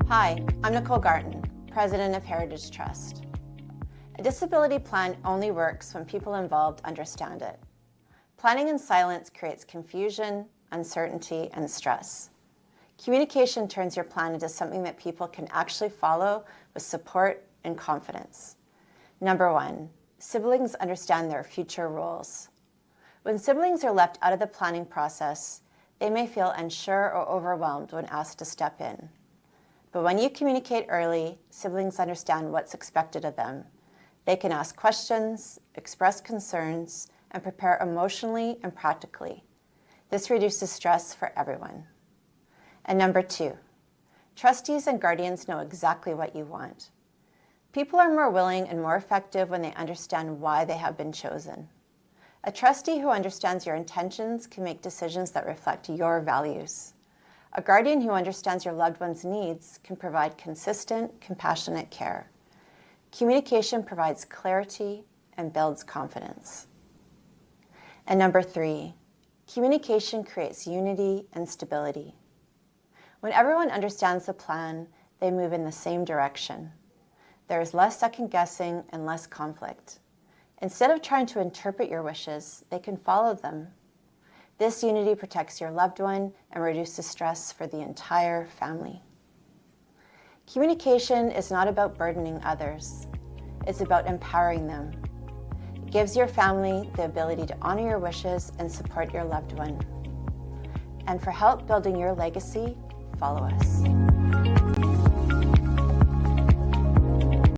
Hi, I'm Nicole Garton, President of Heritage Trust. A disability plan only works when people involved understand it. Planning in silence creates confusion, uncertainty, and stress. Communication turns your plan into something that people can actually follow with support and confidence. Number 1, siblings understand their future roles. When siblings are left out of the planning process, they may feel unsure or overwhelmed when asked to step in. But when you communicate early, siblings understand what's expected of them. They can ask questions, express concerns, and prepare emotionally and practically. This reduces stress for everyone. And number 2, trustees and guardians know exactly what you want. People are more willing and more effective when they understand why they have been chosen. A trustee who understands your intentions can make decisions that reflect your values. A guardian who understands your loved one's needs can provide consistent, compassionate care. Communication provides clarity and builds confidence. And number 3, communication creates unity and stability. When everyone understands the plan, they move in the same direction. There is less second guessing and less conflict. Instead of trying to interpret your wishes, they can follow them. This unity protects your loved one and reduces stress for the entire family. Communication is not about burdening others. It's about empowering them. It gives your family the ability to honor your wishes and support your loved one. And for help building your legacy, follow us.